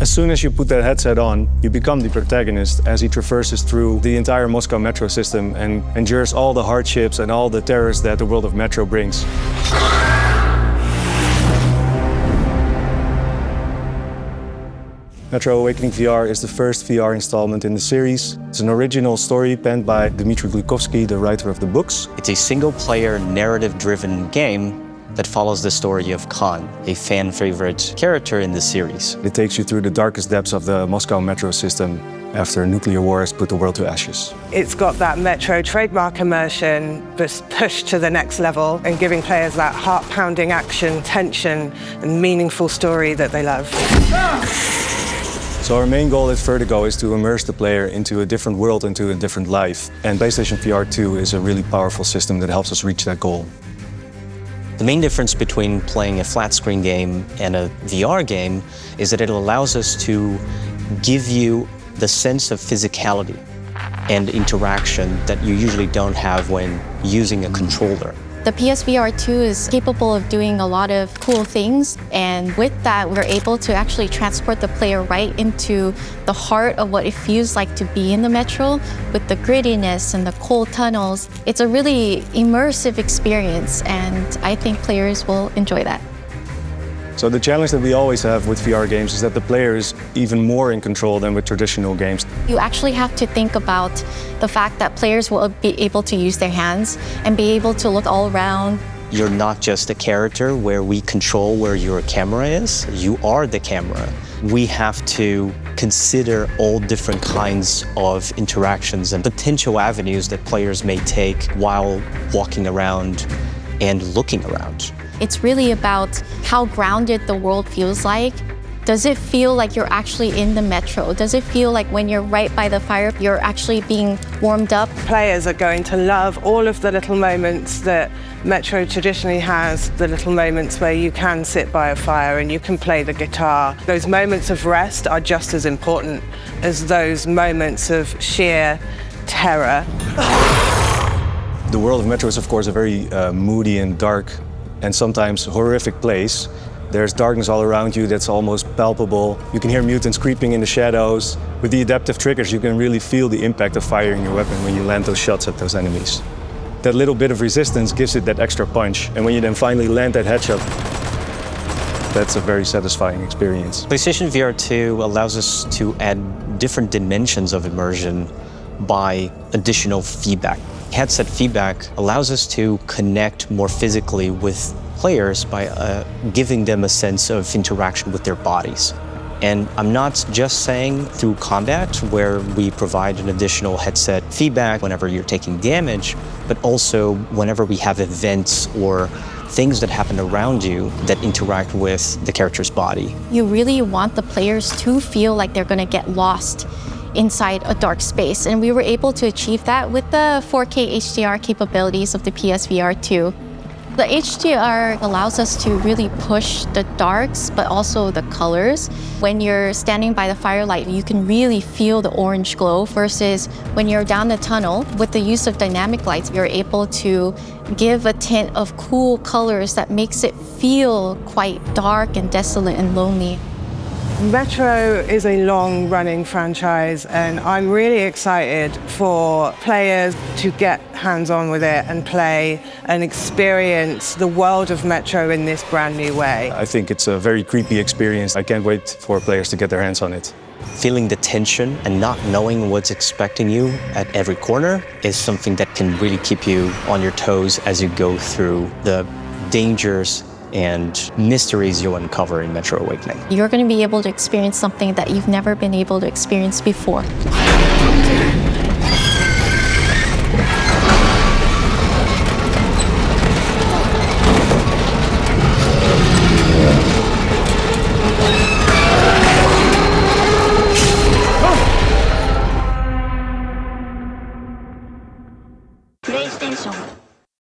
As soon as you put that headset on, you become the protagonist as he traverses through the entire Moscow metro system and endures all the hardships and all the terrors that the world of Metro brings. Metro Awakening VR is the first VR installment in the series. It's an original story penned by Dmitry Glukovsky, the writer of the books. It's a single-player, narrative-driven game that follows the story of Khan, a fan-favorite character in the series. It takes you through the darkest depths of the Moscow metro system after nuclear war has put the world to ashes. It's got that Metro trademark immersion, but pushed to the next level and giving players that heart-pounding action, tension, and meaningful story that they love. So our main goal at Vertigo is to immerse the player into a different world, into a different life. And PlayStation VR2 is a really powerful system that helps us reach that goal. The main difference between playing a flat-screen game and a VR game is that it allows us to give you the sense of physicality and interaction that you usually don't have when using a controller. The PSVR2 is capable of doing a lot of cool things, and with that, we're able to actually transport the player right into the heart of what it feels like to be in the metro, with the grittiness and the cold tunnels. It's a really immersive experience, and I think players will enjoy that. So the challenge that we always have with VR games is that the player is even more in control than with traditional games. You actually have to think about the fact that players will be able to use their hands and be able to look all around. You're not just a character where we control where your camera is, you are the camera. We have to consider all different kinds of interactions and potential avenues that players may take while walking around and looking around. It's really about how grounded the world feels like. Does it feel like you're actually in the metro? Does it feel like when you're right by the fire, you're actually being warmed up? Players are going to love all of the little moments that Metro traditionally has, the little moments where you can sit by a fire and you can play the guitar. Those moments of rest are just as important as those moments of sheer terror. The world of Metro is, of course, a very moody and dark and sometimes horrific place. There's darkness all around you that's almost palpable. You can hear mutants creeping in the shadows. With the adaptive triggers, you can really feel the impact of firing your weapon when you land those shots at those enemies. That little bit of resistance gives it that extra punch. And when you then finally land that headshot, that's a very satisfying experience. PlayStation VR2 allows us to add different dimensions of immersion by additional feedback. Headset feedback allows us to connect more physically with players by giving them a sense of interaction with their bodies. And I'm not just saying through combat, where we provide an additional headset feedback whenever you're taking damage, but also whenever we have events or things that happen around you that interact with the character's body. You really want the players to feel like they're going to get lost inside a dark space, and we were able to achieve that with the 4K HDR capabilities of the PSVR2. The HDR allows us to really push the darks, but also the colors. When you're standing by the firelight, you can really feel the orange glow, versus when you're down the tunnel, with the use of dynamic lights, you're able to give a tint of cool colors that makes it feel quite dark and desolate and lonely. Metro is a long-running franchise, and I'm really excited for players to get hands-on with it and play and experience the world of Metro in this brand new way. I think it's a very creepy experience. I can't wait for players to get their hands on it. Feeling the tension and not knowing what's expecting you at every corner is something that can really keep you on your toes as you go through the dangers and mysteries you'll uncover in Metro Awakening. You're going to be able to experience something that you've never been able to experience before.